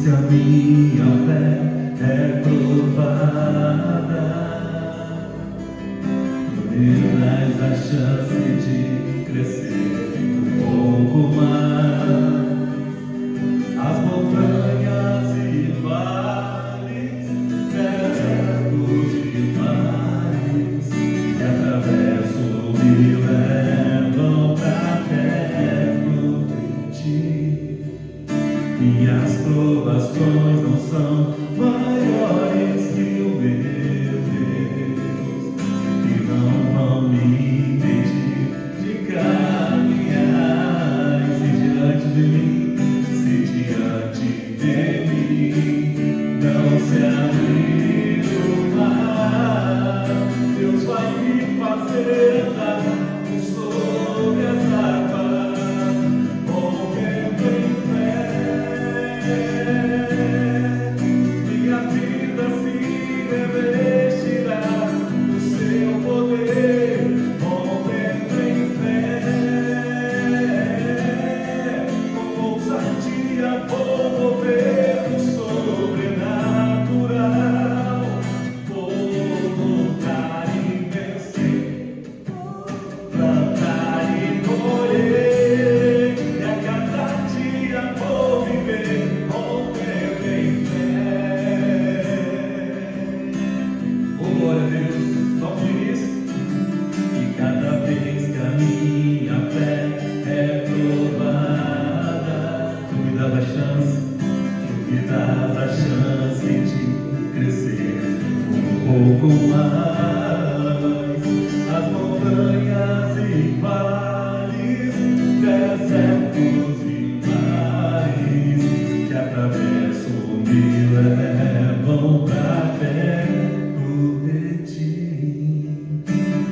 que a minha fé é provada, tu me dás a chance de crescer um pouco mais. As montanhas e vales, desertos e mares que atravesso me levam pra perto de ti. Minhas provações não são maiores que o meu Deus, e não vão me impedir de caminhar. E se diante de mim não se abrir o mar, Deus vai me fazer andar sobre as águas, movendo em fé. Minha vida se revestirá do seu poder, movendo em fé. Com ousadia vou mover o sobrenatural, vou lutar e vencer, plantar e colher, e a cada dia vou viver, rompendo em fé. Oh, glória a Deus, vamos dizer isso. E cada vez que a minha fé é provada, tu me dás a chance, me dás a chance de crescer um pouco mais. As montanhas e vales, desertos e mares que atravesso me levam pra perto de ti.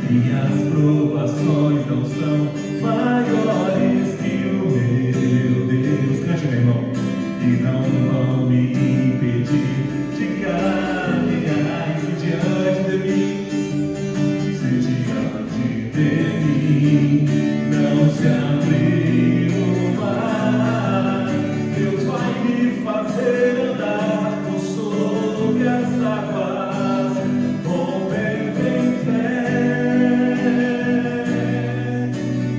Minhas provações não são maiores que o meu Deus. Cante, meu irmão. E não vão me impedir de caminhar. Se diante de mim não se abrir o mar, Deus vai me fazer andar por sobre as águas, rompendo em fé.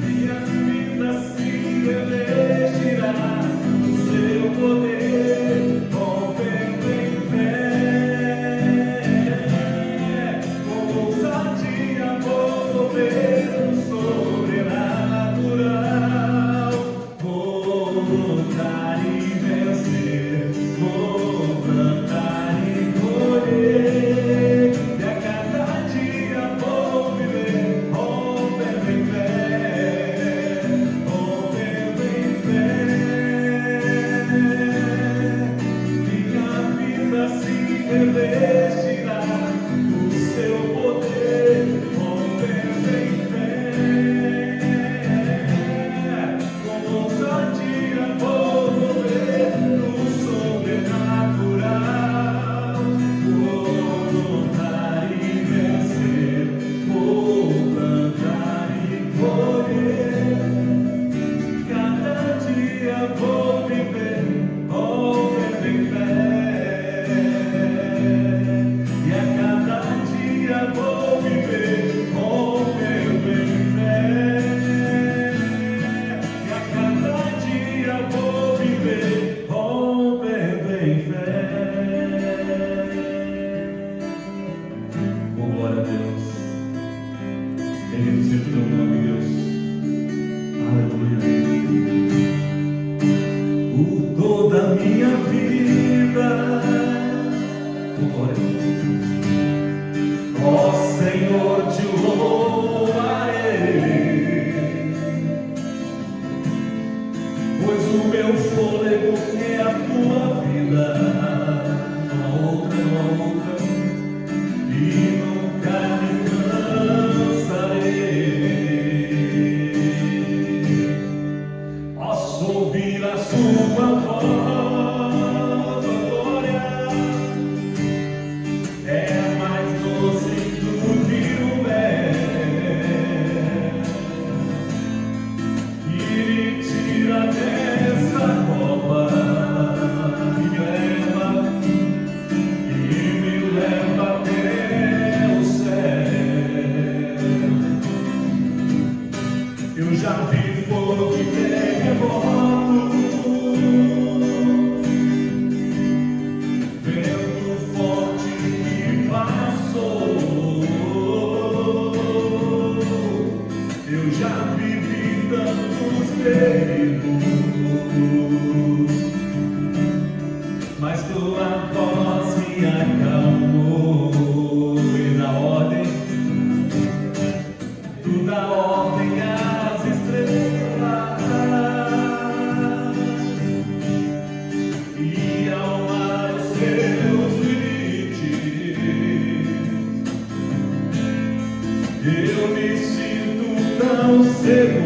Minha vida se revestirá do seu poder, rompendo em fé. Com ousadia vou mover o sobrenatural, vou lutar e vencer, vou plantar e colher, e a cada dia vou viver, rompendo em fé, rompendo em fé. Minha vida se revestirá do seu poder, rompendo em fé. Com ousadia vou mover no sobrenatural, vou lutar e vencer, vou plantar e colher. Cada dia vou viver, rompendo em fé. E a cada dia vou viver, rompendo em fé. E a cada dia vou viver, rompendo em fé. Oh, glória a Deus. Bendito seja o teu nome, Deus. Aleluia. O toda a minha vida, oh, glória. Ó Senhor, te louvarei, pois o meu fôlego é a tua vida, não há outra, e nunca me cansarei. Posso ouvir a sua voz, ó glória, é mais doce do que o mel, e me tira dessa cova, e me leva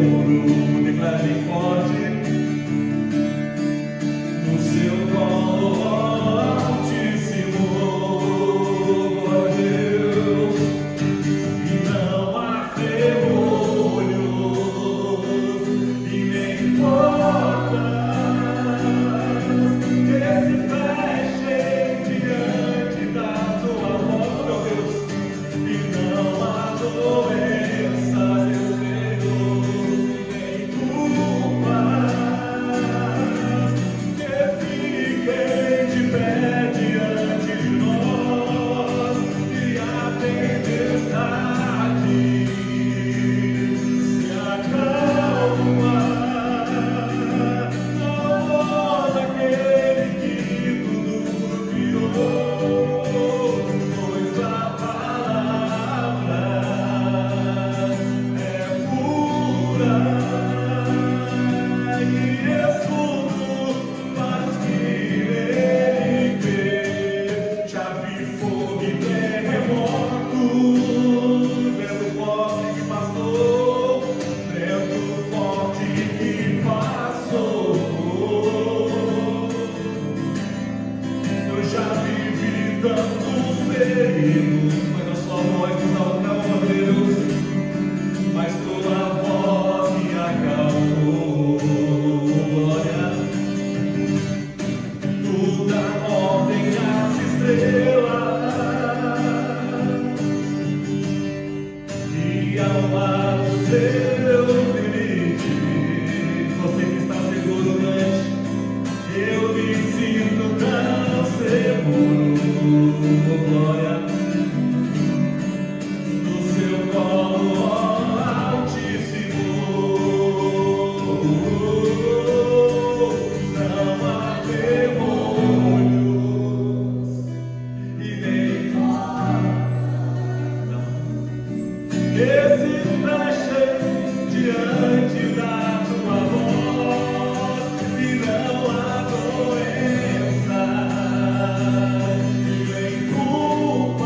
seguro, declare forte. No seu colo altíssimo, ó Deus, e não há ferrolhos e nem portas que se fechem diante da tua mão, meu Deus, e não há doença, meu Deus, nem culpas que fiquem de pé diante de nós, e a tempestade se acalma. Nós, aquele que tudo criou, pois a palavra é pura e escudo para os que nele crê. Já vi fogo e terremoto, vento forte que passou, vento forte que passou. Eu já vivi tantos perigos, mas a sua voz nos acalma, Deus, mas tua voz me acalmou. Glória, tu dá ordem às estrelas e ao mar do seu limite. Você que está seguro, cante. Eu me sinto tão seguro. Glória, no seu colo altíssimo. Não há demônios e nem que se fechem diante da tua voz, e não há doença e nem culpas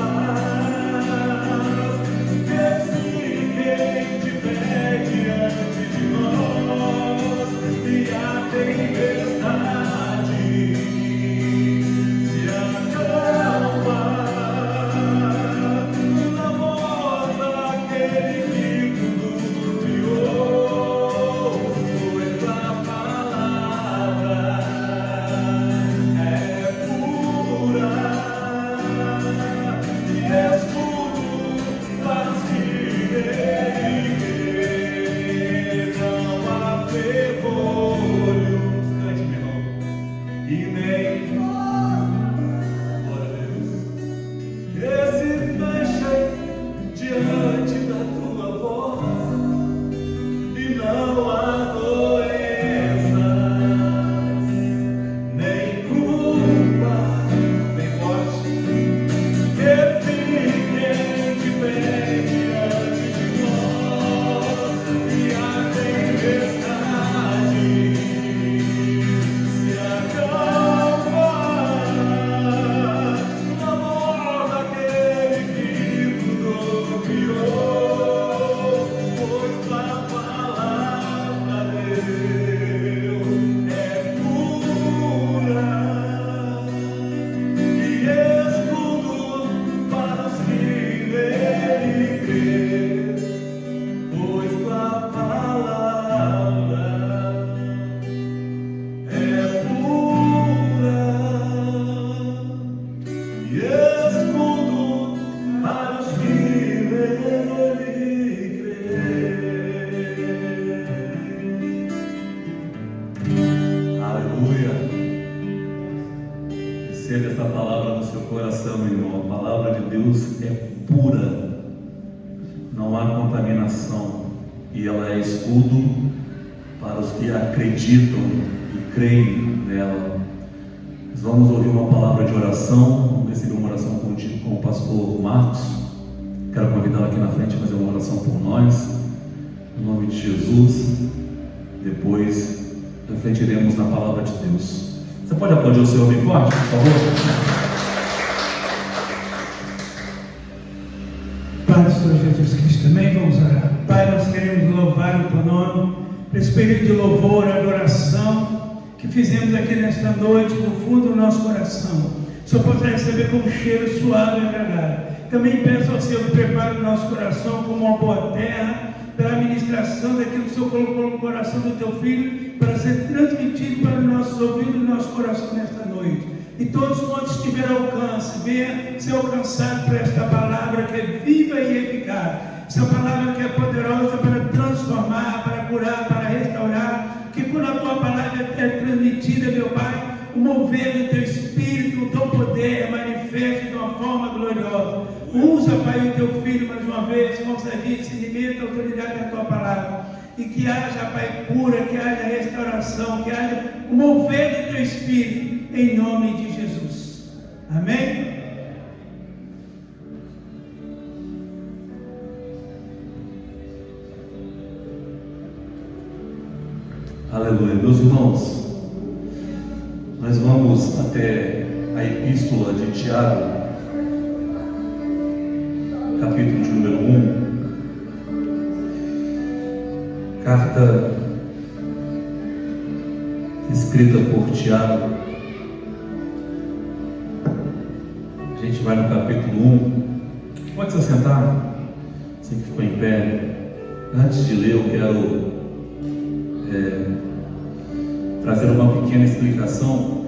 que fiquem de pé diante de nós, e a tempestade se acalma. Na voz daquele que tudo criou, pois a palavra é pura e escudo para os que nele crê. Não há ferrolhos, cante, meu irmão, e nem glória a Deus, que se fechem diante da tua voz, e não há doenças, nem culpa, nem morte, que fiquem de pé diante de nós, e a tempestade se acalma. Na voz daquele que tudo criou, pois a palavra de Deus é pura e escudo para os que nele crê, pois a palavra é pura e escudo para os que nele crê. Aleluia. Receba essa palavra no seu coração, meu irmão. A palavra de Deus é pura, não há contaminação, e ela é escudo para os que acreditam e creem nela. Nós vamos ouvir uma palavra de oração. Vamos receber uma oração contigo com o pastor Marcos. Quero convidá-lo aqui na frente a fazer uma oração por nós, em nome de Jesus. Depois refletiremos na palavra de Deus. Você pode aplaudir o Senhor bem forte, por favor? Pai do Senhor Jesus Cristo, também vamos orar. Pai, nós queremos queremos louvar o teu nome, pelo espírito de louvor, adoração que fizemos aqui nesta noite, no fundo do nosso coração. Só possa receber como cheiro suave e agradável. Também peço ao Senhor que prepare o nosso coração como uma boa terra, pela ministração daquilo que o Senhor colocou no coração do teu filho, para ser transmitido para os nossos ouvidos e nosso coração nesta noite. E todos quantos tiverem alcance, venha ser alcançado por esta palavra que é viva e eficaz. Essa palavra que é poderosa para transformar, para curar, para restaurar. Que quando a tua palavra é transmitida, meu Pai, o mover do teu Espírito, o teu poder é manifesto de uma forma gloriosa. Usa, Pai, o teu filho mais uma vez, com serviço, limita a autoridade da tua palavra. E que haja, Pai, cura, que haja restauração, que haja o mover do teu Espírito, em nome de Jesus. Amém? Aleluia. Meus irmãos, nós vamos até a epístola de Tiago, capítulo de número 1. Carta escrita por Tiago. A gente vai no capítulo 1. Pode se assentar, você que ficou em pé. Antes de ler, eu quero trazer uma pequena explicação,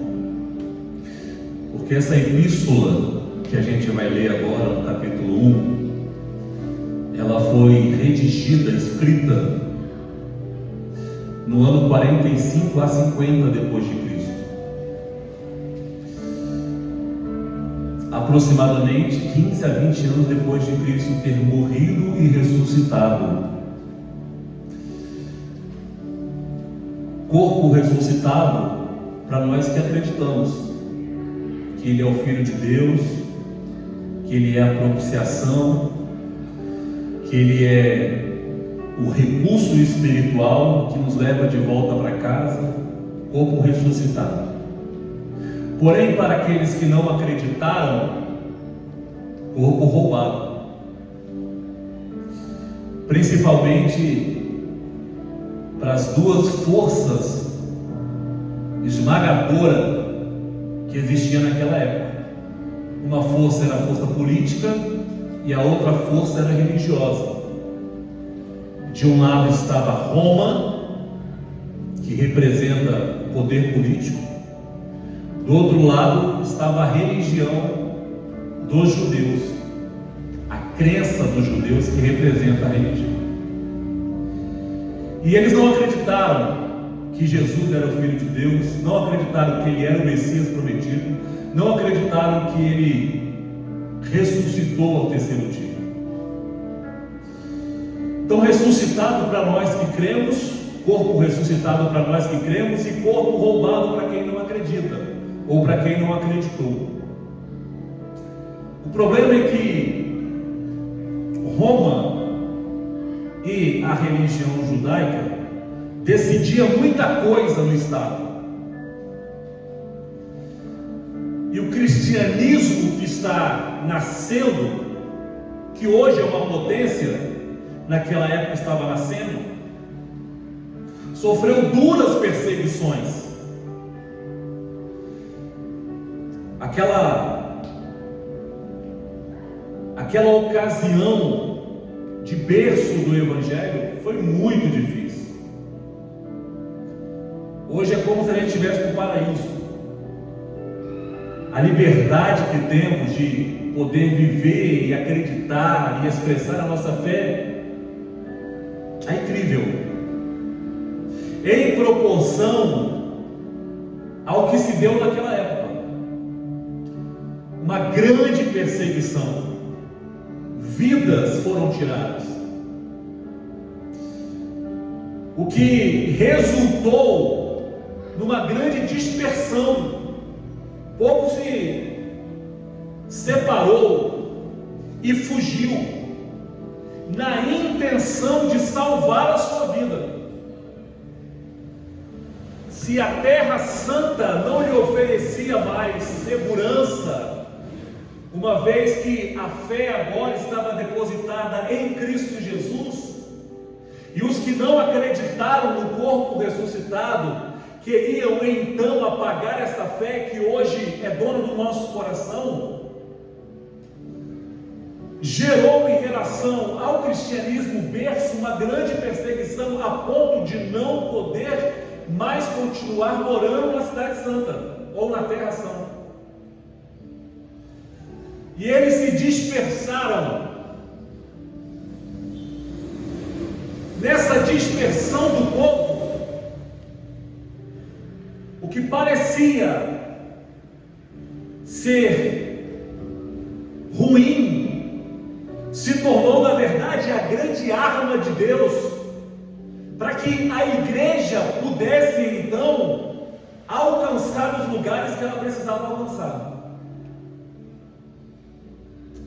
porque essa epístola que a gente vai ler agora no capítulo 1, ela foi redigida, escrita no ano 45 a 50 depois de Cristo, aproximadamente 15 a 20 anos depois de Cristo ter morrido e ressuscitado. Corpo ressuscitado para nós que acreditamos que Ele é o Filho de Deus, que Ele é a propiciação, que Ele é o recurso espiritual que nos leva de volta para casa. Corpo ressuscitado. Porém, para aqueles que não acreditaram, corpo roubado, principalmente para as duas forças esmagadoras que existiam naquela época. Uma força era a força política e a outra força era religiosa. De um lado estava Roma, que representa o poder político. Do outro lado estava a religião dos judeus, a crença dos judeus que representa a religião. E eles não acreditaram que Jesus era o Filho de Deus, não acreditaram que Ele era o Messias prometido, não acreditaram que Ele ressuscitou ao terceiro dia. Então, ressuscitado para nós que cremos, corpo ressuscitado para nós que cremos, e corpo roubado para quem não acredita, ou para quem não acreditou. O problema é que Roma e a religião judaica decidia muita coisa no Estado. E o cristianismo que está nascendo, que hoje é uma potência, naquela época estava nascendo, sofreu duras perseguições. Aquela ocasião de berço do Evangelho foi muito difícil. Hoje é como se a gente estivesse no paraíso. A liberdade que temos de poder viver e acreditar e expressar a nossa fé é incrível, em proporção ao que se deu naquela época. Uma grande perseguição, vidas foram tiradas, o que resultou numa grande dispersão. O povo se separou e fugiu, na intenção de salvar a sua vida. Se a Terra Santa não lhe oferecia mais segurança, uma vez que a fé agora estava depositada em Cristo Jesus, E os que não acreditaram no corpo ressuscitado queriam então apagar essa fé que hoje é dona do nosso coração. Gerou em relação ao cristianismo berço uma grande perseguição a ponto de não poder mais continuar morando na Cidade Santa ou na Terra Santa. E eles se dispersaram. Nessa dispersão do povo, o que parecia ser ruim se tornou, na verdade, a grande arma de Deus para que a igreja pudesse então alcançar os lugares que ela precisava alcançar.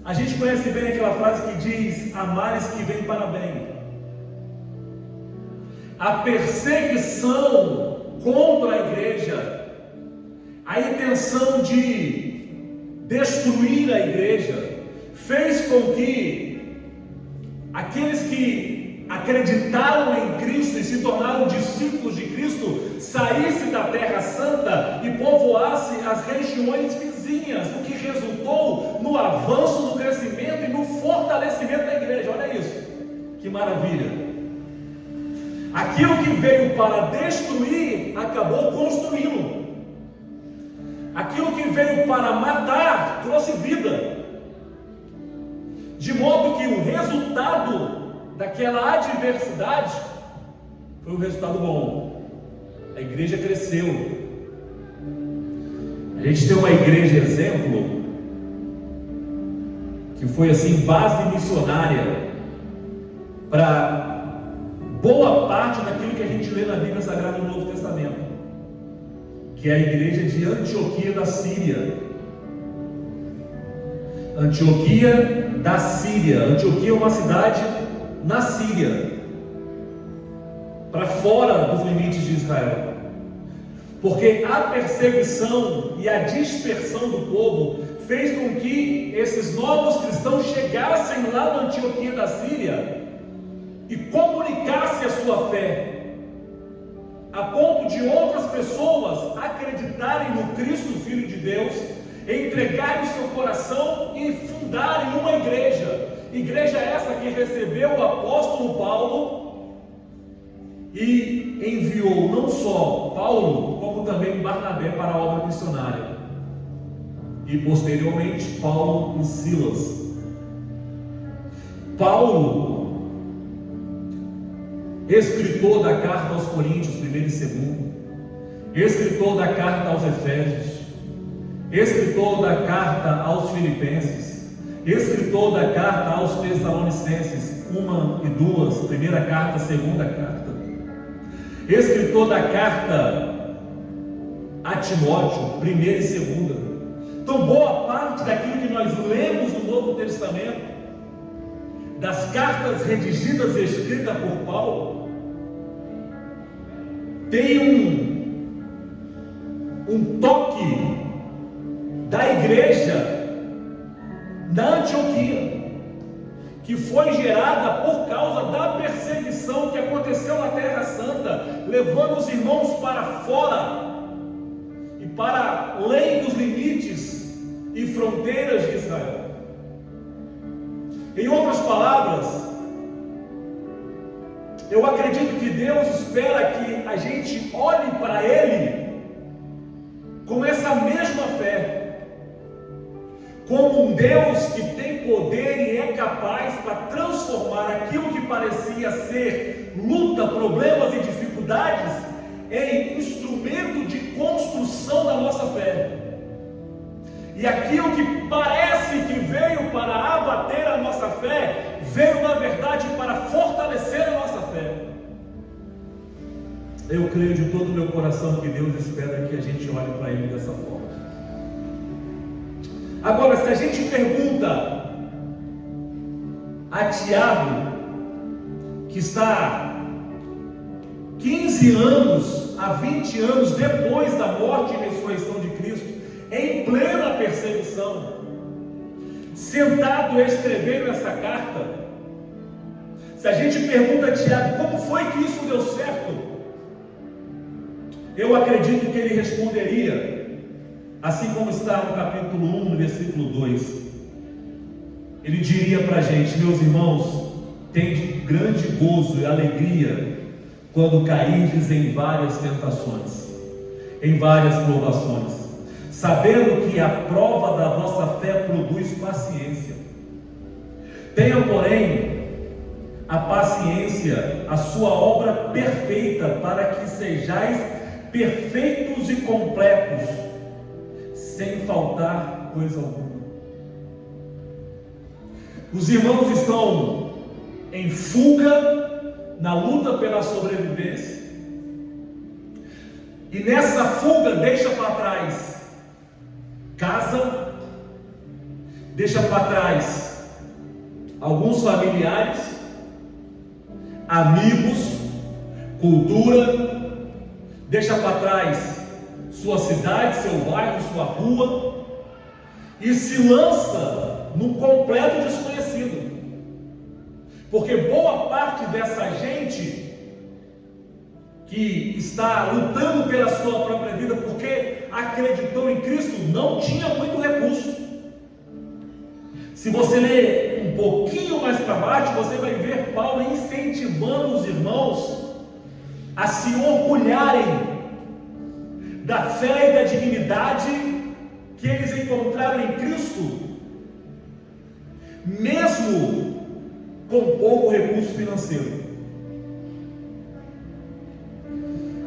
A gente conhece bem aquela frase que diz: há males que vêm para bem. A perseguição contra a igreja, a intenção de destruir a igreja, fez com que aqueles que acreditaram em Cristo e se tornaram discípulos de Cristo saíssem da Terra Santa e povoassem as regiões vizinhas, o que resultou no avanço, no crescimento e no fortalecimento da igreja. Olha isso, que maravilha! Aquilo que veio para destruir, acabou construindo. Aquilo que veio para matar, trouxe vida. De modo que o resultado daquela adversidade foi um resultado bom. A igreja cresceu. A gente tem uma igreja exemplo, que foi assim, base missionária para boa parte daquilo que a gente lê na Bíblia Sagrada no Novo Testamento, que é a igreja de Antioquia da Síria. Antioquia da Síria. Antioquia é uma cidade na Síria, para fora dos limites de Israel, porque a perseguição e a dispersão do povo fez com que esses novos cristãos chegassem lá na Antioquia da Síria e comunicasse a sua fé, a ponto de outras pessoas acreditarem no Cristo, Filho de Deus, entregarem o seu coração e fundarem uma igreja. Igreja essa que recebeu o apóstolo Paulo e enviou não só Paulo, como também Barnabé para a obra missionária. E posteriormente Paulo e Silas. Paulo, escritor da carta aos Coríntios, 1 e 2, escritor da carta aos Efésios, escritor da carta aos Filipenses, escritor da carta aos Tessalonicenses, 1 e 2, primeira carta, segunda carta, escritor da carta a Timóteo, 1 e 2. Então, boa parte daquilo que nós lemos no Novo Testamento, das cartas redigidas e escritas por Paulo, tem um toque da igreja da Antioquia, que foi gerada por causa da perseguição que aconteceu na Terra Santa, levando os irmãos para fora e para além dos limites e fronteiras de Israel. Em outras palavras, eu acredito que Deus espera que a gente olhe para Ele com essa mesma fé, como um Deus que tem poder e é capaz para transformar aquilo que parecia ser luta, problemas e dificuldades em instrumento de construção da nossa fé. E aquilo que parece que veio para abater a nossa fé, veio na verdade para fortalecer a nossa fé. Eu creio de todo o meu coração que Deus espera que a gente olhe para Ele dessa forma. Agora, se a gente pergunta a Tiago, que está 15 anos a 20 anos depois da morte e ressurreição de Cristo, em plena perseguição, sentado escrevendo essa carta, Se a gente pergunta a Tiago, como foi que isso deu certo? Eu acredito que ele responderia, assim como está no capítulo 1, no versículo 2. Ele diria para a gente: meus irmãos, tende grande gozo e alegria quando cairdes em várias tentações, em várias provações, sabendo que a prova da vossa fé produz paciência. Tenham, porém, a paciência, a sua obra perfeita, para que sejais perfeitos e completos, sem faltar coisa alguma. Os irmãos estão em fuga, na luta pela sobrevivência, e nessa fuga deixa para trás casa, deixa para trás alguns familiares, amigos, cultura, deixa para trás sua cidade, seu bairro, sua rua, e se lança num completo desconhecido. Porque boa parte dessa gente que está lutando pela sua própria vida, porque acreditou em Cristo, não tinha muito recurso. Se você ler um pouquinho mais para baixo, você vai ver Paulo incentivando os irmãos a se orgulharem da fé e da dignidade que eles encontraram em Cristo, mesmo com pouco recurso financeiro.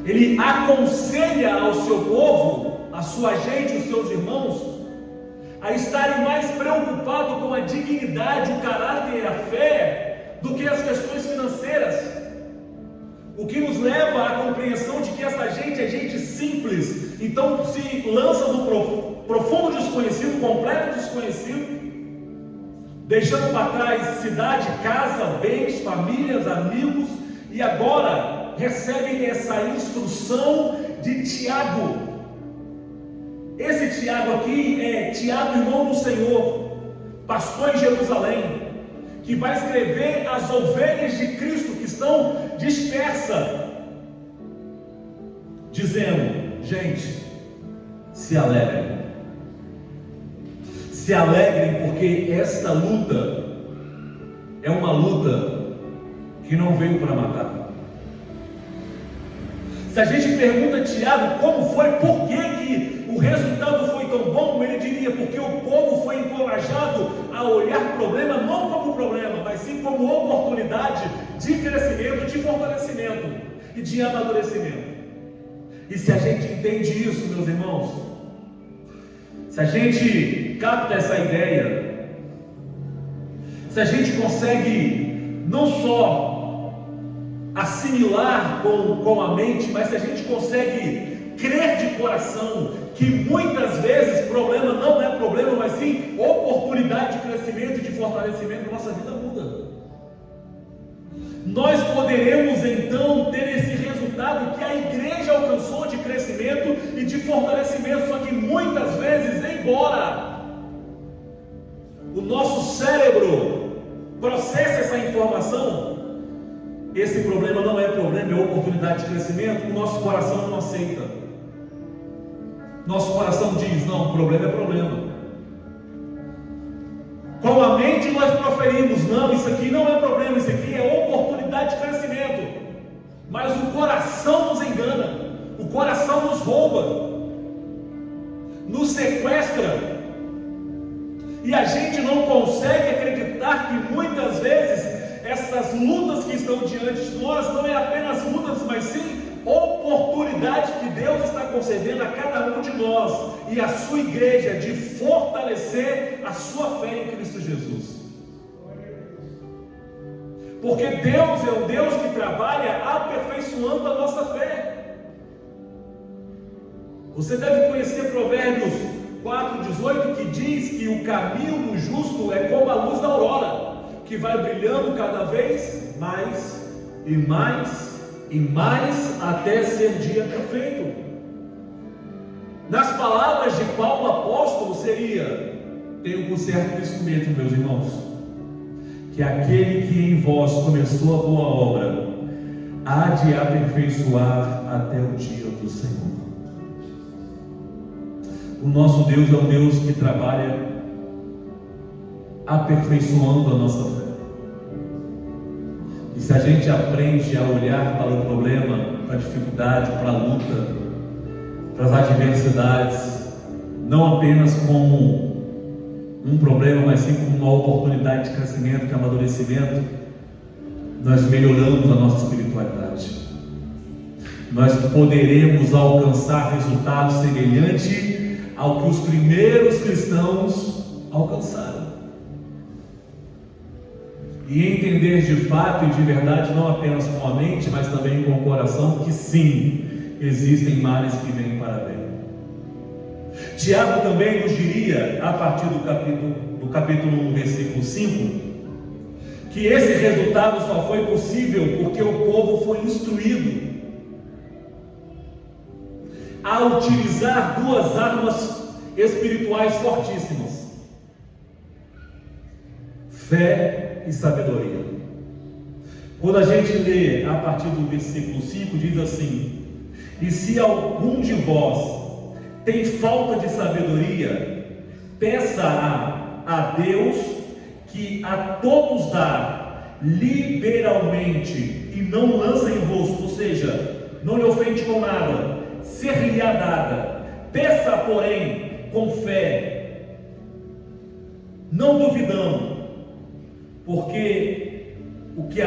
Ele aconselha ao seu povo, a sua gente, os seus irmãos, a estarem mais preocupados com a dignidade, o caráter e a fé, do que as questões financeiras. O que nos leva à compreensão de que essa gente é gente simples, então se lança no profundo desconhecido, completo desconhecido, deixando para trás cidade, casa, bens, famílias, amigos, e agora recebem essa instrução de Tiago. Esse Tiago aqui é Tiago, irmão do Senhor, pastor em Jerusalém, que vai escrever as ovelhas de Cristo que estão dispersas, dizendo: gente, se alegrem. Se alegrem, porque esta luta é uma luta que não veio para matar. Se a gente pergunta a Tiago como foi, por que o resultado foi tão bom, ele diria: porque o povo foi encorajado a olhar o problema não como problema, mas sim como oportunidade de crescimento, de fortalecimento e de amadurecimento. E se a gente entende isso, meus irmãos, se a gente capta essa ideia, se a gente consegue não só assimilar com a mente, mas se a gente consegue crer de coração que muitas vezes problema não é problema, mas sim oportunidade de crescimento e de fortalecimento, nossa vida muda. Nós poderemos então ter esse resultado que a igreja alcançou de crescimento e de fortalecimento, só que muitas vezes, embora o nosso cérebro processe essa informação, esse problema não é problema, é oportunidade de crescimento, o nosso coração não aceita. Nosso coração diz: não, problema é problema. Com a mente nós proferimos: não, isso aqui não é problema, isso aqui é oportunidade de crescimento. Mas o coração nos engana, o coração nos rouba, nos sequestra, e a gente não consegue acreditar que muitas vezes essas lutas que estão diante de nós não é apenas lutas, mas sim oportunidade que Deus está concedendo a cada um de nós e a sua igreja de fortalecer a sua fé em Cristo Jesus. Porque Deus é um Deus que trabalha aperfeiçoando a nossa fé. Você deve conhecer Provérbios 4,18, que diz que o caminho do justo é como a luz da aurora, que vai brilhando cada vez mais e mais e mais até ser dia perfeito. Nas palavras de Paulo apóstolo seria: tenho por certo isso mesmo, meus irmãos, que aquele que em vós começou a boa obra há de aperfeiçoar até o dia do Senhor. O nosso Deus é um Deus que trabalha aperfeiçoando a nossa fé. E se a gente aprende a olhar para o problema, para a dificuldade, para a luta, para as adversidades, não apenas como um problema, mas sim como uma oportunidade de crescimento, de amadurecimento, nós melhoramos a nossa espiritualidade. Nós poderemos alcançar resultados semelhantes ao que os primeiros cristãos alcançaram. E entender de fato e de verdade, não apenas com a mente, mas também com o coração, que sim, existem males que vêm para bem. Tiago também nos diria, a partir do capítulo 1, versículo 5, que esse resultado só foi possível porque o povo foi instruído a utilizar duas armas espirituais fortíssimas: fé e sabedoria. Quando a gente lê a partir do versículo 5, diz assim: e se algum de vós tem falta de sabedoria, peça a Deus, que a todos dá liberalmente e não lança em rosto, ou seja, não lhe ofende com nada, ser-lhe-á dada. Peça, porém, com fé, não duvidando, porque o que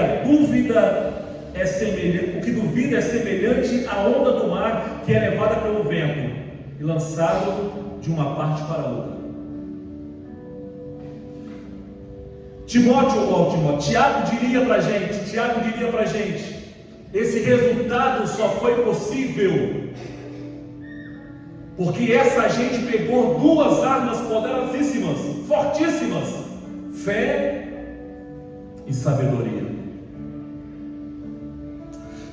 duvida é semelhante à onda do mar, que é levada pelo vento e lançado de uma parte para a outra. Tiago diria para a gente, esse resultado só foi possível porque essa gente pegou duas armas poderosíssimas, fortíssimas: fé e sabedoria.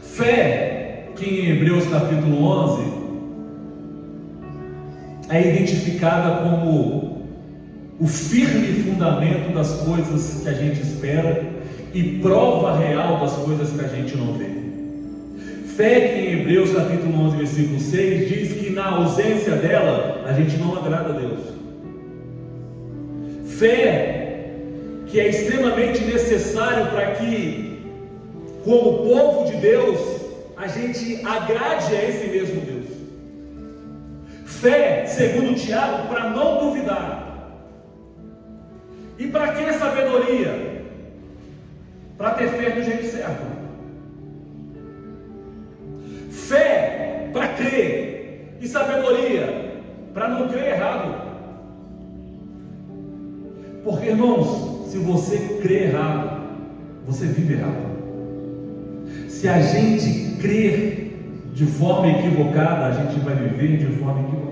Fé, que em Hebreus capítulo 11 é identificada como o firme fundamento das coisas que a gente espera e prova real das coisas que a gente não vê. Fé, que em Hebreus capítulo 11, versículo 6, diz que na ausência dela a gente não agrada a Deus. Fé, que é extremamente necessário para que, como povo de Deus, a gente agrade a esse mesmo Deus. Fé, segundo Tiago, para não duvidar. E para que sabedoria? Para ter fé do jeito certo. Fé para crer, e sabedoria para não crer errado. Porque, irmãos, se você crê errado, você vive errado. Se a gente crer de forma equivocada, a gente vai viver de forma equivocada.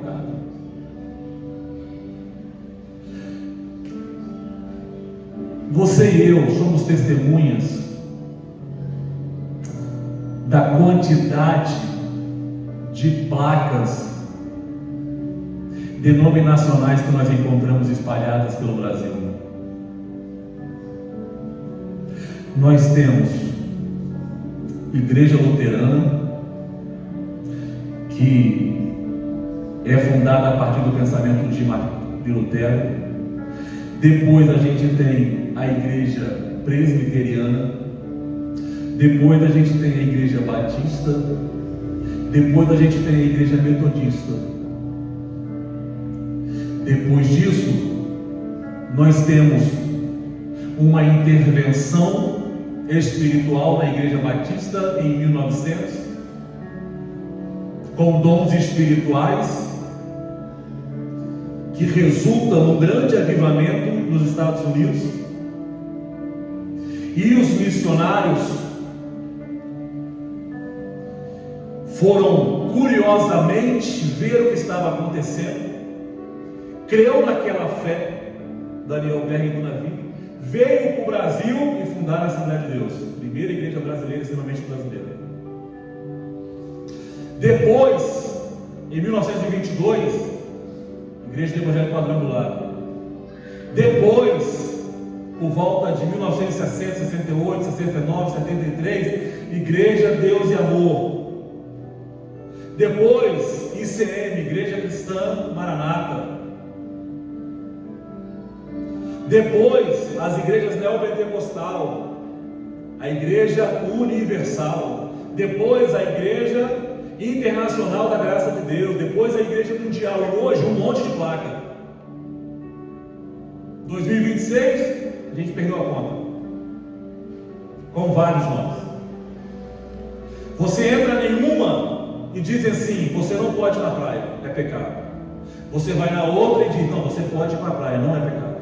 Você e eu somos testemunhas da quantidade de placas denominacionais que nós encontramos espalhadas pelo Brasil. Nós temos Igreja Luterana, que é fundada a partir do pensamento de Lutero. Depois a gente tem a Igreja Presbiteriana. Depois a gente tem a Igreja Batista. Depois a gente tem a Igreja Metodista. Depois disso, nós temos uma intervenção espiritual na Igreja Batista em 1900, com dons espirituais, que resulta num grande avivamento nos Estados Unidos. E os missionários foram curiosamente ver o que estava acontecendo, creu naquela fé. Daniel Berg e Dunavi veio para o Brasil e fundaram a Assembleia de Deus, primeira igreja brasileira, extremamente brasileira. Depois, em 1922, Igreja do Evangelho Quadrangular. Depois, por volta de 1960, 68, 69, 73, Igreja Deus e Amor. Depois, ICM, Igreja Cristã Maranata. Depois, as igrejas neopentecostal, a Igreja Universal. Depois, a Igreja Internacional da Graça de Deus. Depois, a Igreja Mundial. E hoje, um monte de placa. 2026, a gente perdeu a conta, com vários nomes. Você entra em uma e diz assim: você não pode ir na praia, é pecado. Você vai na outra e diz: não, você pode ir para a praia, não é pecado.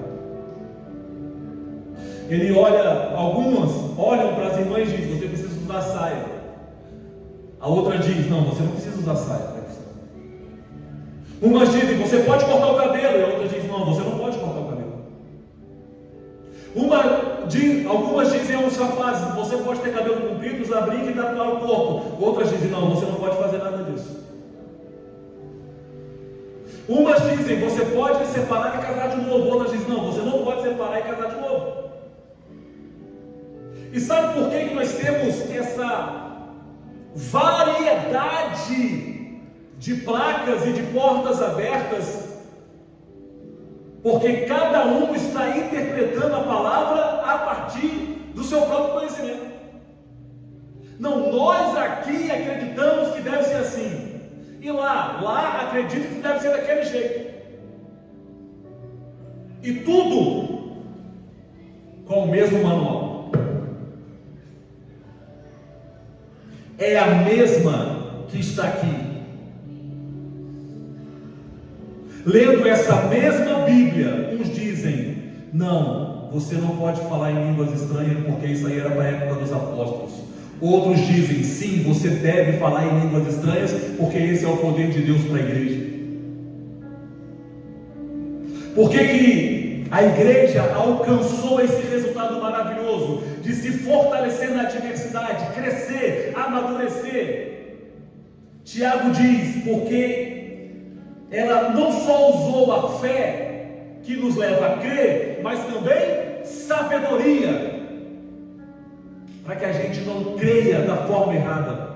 Ele olha, algumas olham para as irmãs e dizem: você precisa usar saia. A outra diz: não, você não precisa usar saia. Umas dizem: você pode cortar o cabelo. E a outra diz: não, você não pode cortar o cabelo. Algumas dizem aos rapazes: você pode ter cabelo comprido, usar brinco e tatuar o corpo. Outras dizem: não, você não pode fazer nada disso. Umas dizem: você pode separar e casar de novo. Outras dizem: não, você não pode separar e casar de novo. E sabe por que nós temos essa variedade de placas e de portas abertas? Porque cada um está interpretando a palavra a partir do seu próprio conhecimento. Não, nós aqui acreditamos que deve ser assim, e lá acredita que deve ser daquele jeito. E tudo com o mesmo manual. É a mesma que está aqui. Lendo essa mesma Bíblia, uns dizem: não, você não pode falar em línguas estranhas, porque isso aí era para a época dos apóstolos. Outros dizem: sim, você deve falar em línguas estranhas, porque esse é o poder de Deus para a igreja. Por que a igreja alcançou esse resultado maravilhoso de se fortalecer na adversidade, crescer, amadurecer? Tiago diz: porque ela não só usou a fé que nos leva a crer, mas também sabedoria, para que a gente não creia da forma errada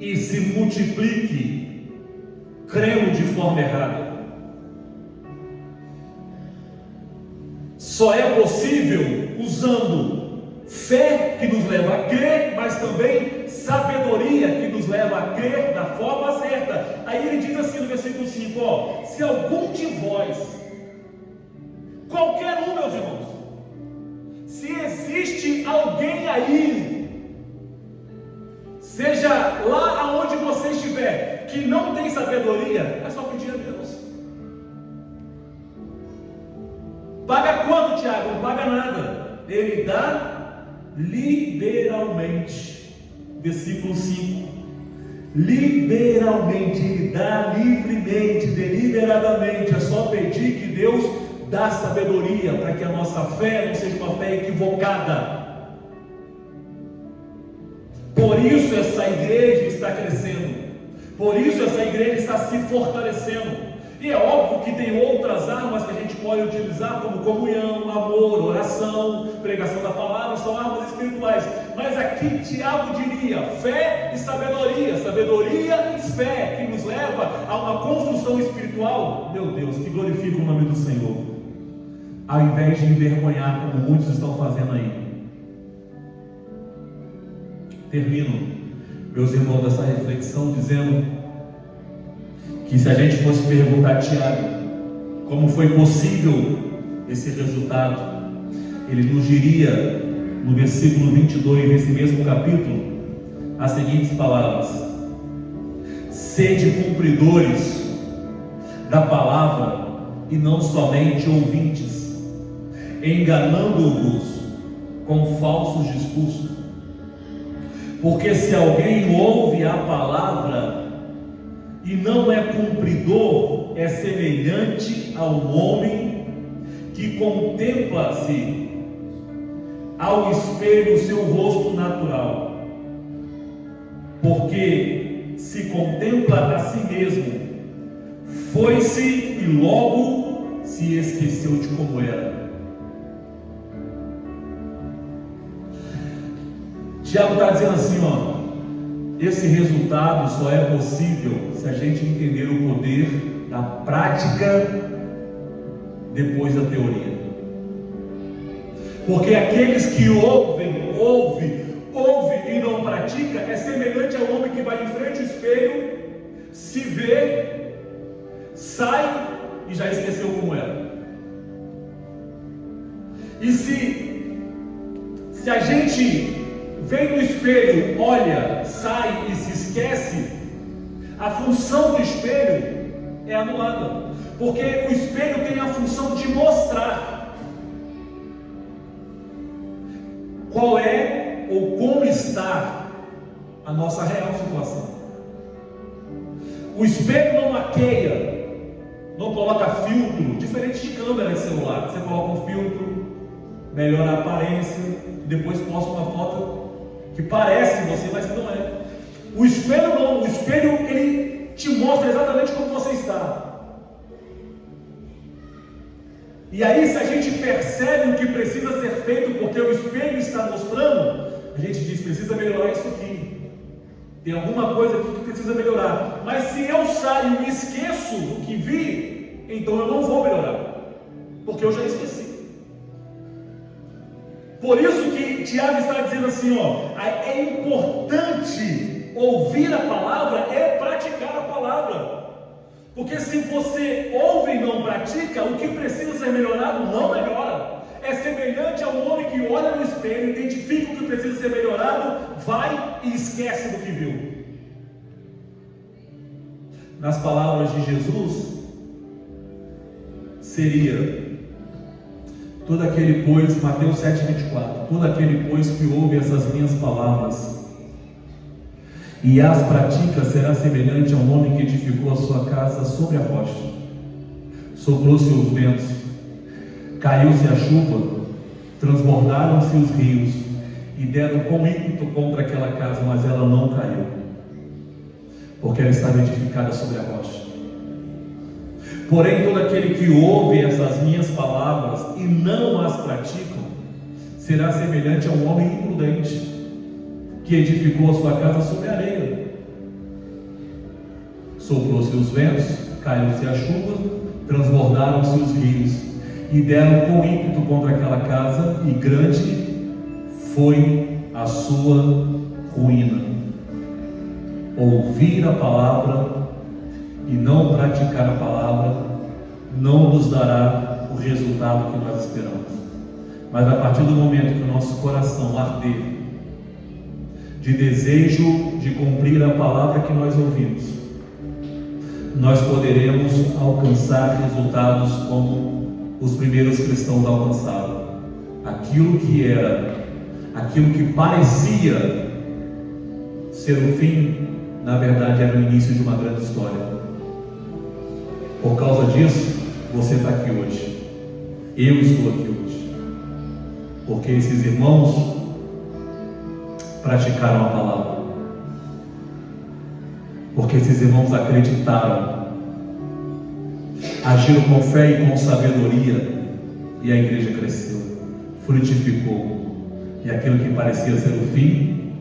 e se multiplique crendo de forma errada. Só é possível usando fé que nos leva a crer, mas também sabedoria que nos leva a crer da forma certa. Aí ele diz assim no versículo 5, se algum de vós, qualquer um, meus irmãos, se existe alguém aí, seja lá aonde você estiver, que não tem sabedoria, é só pedir a Deus. Paga quanto, Tiago? Não paga nada. Ele dá liberalmente. Versículo 5. Liberalmente, Ele dá livremente, deliberadamente. É só pedir que Deus dá sabedoria, para que a nossa fé não seja uma fé equivocada. Por isso essa igreja está crescendo. Por isso essa igreja está se fortalecendo. E é óbvio que tem outras armas que a gente pode utilizar, como comunhão, amor, oração, pregação da palavra, são armas espirituais. Mas aqui Tiago diria fé e sabedoria, sabedoria e fé, que nos leva a uma construção espiritual, meu Deus, que glorifica o nome do Senhor, ao invés de envergonhar, como muitos estão fazendo aí. Termino, meus irmãos, essa reflexão dizendo que se a gente fosse perguntar a Tiago como foi possível esse resultado, ele nos diria no versículo 22 desse mesmo capítulo as seguintes palavras: sede cumpridores da palavra e não somente ouvintes, enganando-vos com falsos discursos. Porque se alguém ouve a palavra e não é cumpridor, é semelhante ao homem que contempla-se ao espelho o seu rosto natural, porque se contempla a si mesmo, foi-se e logo se esqueceu de como era. Tiago está dizendo assim, esse resultado só é possível se a gente entender o poder da prática depois da teoria. Porque aqueles que ouvem e não pratica é semelhante ao homem que vai em frente ao espelho, se vê, sai e já esqueceu como era. E se a gente vem no espelho, olha, sai e se esquece, a função do espelho é anulada, porque o espelho tem a função de mostrar qual é ou como está a nossa real situação. O espelho não maqueia, não coloca filtro, diferente de câmera de celular. Você coloca um filtro, melhora a aparência, depois posta uma foto que parece você, mas que não é. O espelho não, o espelho ele te mostra exatamente como você está. E aí, se a gente percebe o que precisa ser feito, porque o espelho está mostrando, a gente diz, precisa melhorar isso aqui. Tem alguma coisa aqui que precisa melhorar. Mas se eu saio e esqueço o que vi, então eu não vou melhorar, porque eu já esqueci. Por isso que Tiago está dizendo assim, é importante ouvir a palavra, é praticar a palavra. Porque se você ouve e não pratica, o que precisa ser melhorado não melhora. É semelhante ao homem que olha no espelho, identifica o que precisa ser melhorado, vai e esquece do que viu. Nas palavras de Jesus, seria todo aquele, pois, Mateus 7,24, todo aquele, pois, que ouve essas minhas palavras e as pratica, será semelhante a um homem que edificou a sua casa sobre a rocha. Soprou-se os ventos, caiu-se a chuva, transbordaram-se os rios e deram com ímpeto contra aquela casa, mas ela não caiu, porque ela estava edificada sobre a rocha. Porém, todo aquele que ouve essas minhas palavras e não as praticam, será semelhante a um homem imprudente que edificou a sua casa sobre a areia. Soprou-se os ventos, caiu-se a chuva, transbordaram-se os rios e deram com ímpeto contra aquela casa, e grande foi a sua ruína. Ouvir a palavra e não praticar a palavra não nos dará o resultado que nós esperamos. Mas a partir do momento que o nosso coração arder de desejo de cumprir a palavra que nós ouvimos, nós poderemos alcançar resultados como os primeiros cristãos alcançaram. Aquilo que parecia ser o fim, na verdade era o início de uma grande história. Por causa disso, você está aqui hoje, eu estou aqui hoje, porque esses irmãos praticaram a palavra, porque esses irmãos acreditaram, agiram com fé e com sabedoria, e a igreja cresceu, frutificou, e aquilo que parecia ser o fim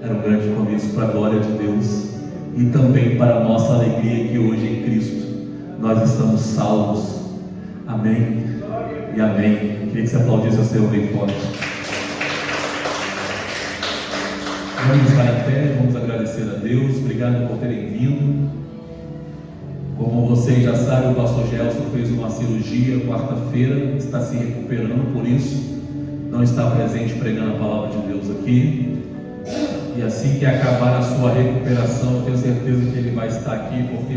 era um grande começo, para a glória de Deus e também para a nossa alegria, que hoje em Cristo nós estamos salvos. Amém e amém. Queria que você aplaudisse o Senhor bem forte. Vamos estar em pé, vamos agradecer a Deus. Obrigado por terem vindo. Como vocês já sabem, o pastor Gelson fez uma cirurgia quarta-feira, está se recuperando, por isso não está presente pregando a palavra de Deus aqui. E assim que acabar a sua recuperação, eu tenho certeza que ele vai estar aqui, porque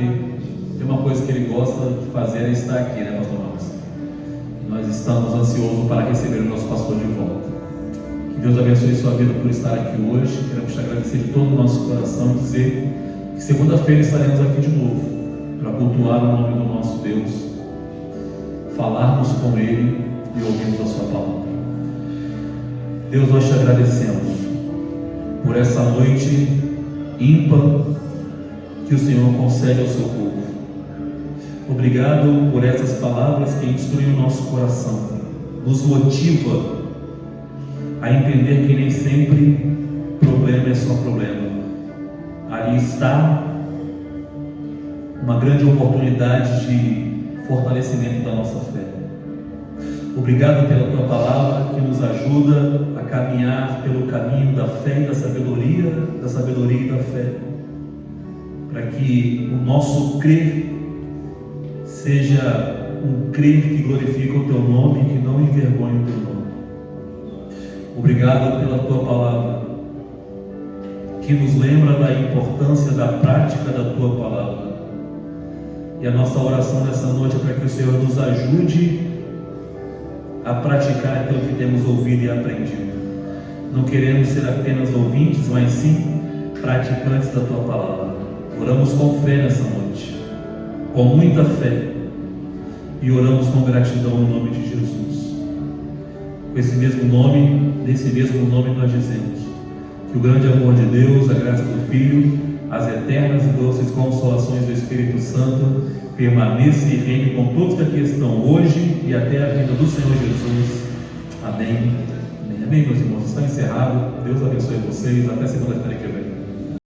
tem uma coisa que ele gosta de fazer, é estar aqui, né, pastor Marcos? Nós estamos ansiosos para receber o nosso pastor de volta. Que Deus abençoe sua vida por estar aqui hoje. Queremos te agradecer de todo o nosso coração e dizer que segunda-feira estaremos aqui de novo para cultuar o nome do nosso Deus, falarmos com Ele e ouvirmos a sua palavra. Deus, nós te agradecemos por essa noite ímpar que o Senhor concede ao seu povo. Obrigado por essas palavras que instruem o nosso coração, nos motiva a entender que nem sempre problema é só problema. Ali está uma grande oportunidade de fortalecimento da nossa fé. Obrigado pela tua palavra que nos ajuda a caminhar pelo caminho da fé e da sabedoria e da fé, para que o nosso crer seja um crer que glorifica o teu nome e que não envergonha o teu nome. Obrigado pela tua palavra, que nos lembra da importância da prática da tua palavra. E a nossa oração nessa noite é para que o Senhor nos ajude a praticar aquilo que temos ouvido e aprendido. Não queremos ser apenas ouvintes, mas sim praticantes da tua palavra. Oramos com fé nessa noite, com muita fé, e oramos com gratidão em nome de Jesus. Com esse mesmo nome, nesse mesmo nome nós dizemos que o grande amor de Deus, a graça do Filho, as eternas e doces consolações do Espírito Santo permaneça e reine com todos que aqui estão hoje e até a vinda do Senhor Jesus. Amém. Amém, meus irmãos. Está encerrado. Deus abençoe vocês. Até segunda-feira que vem.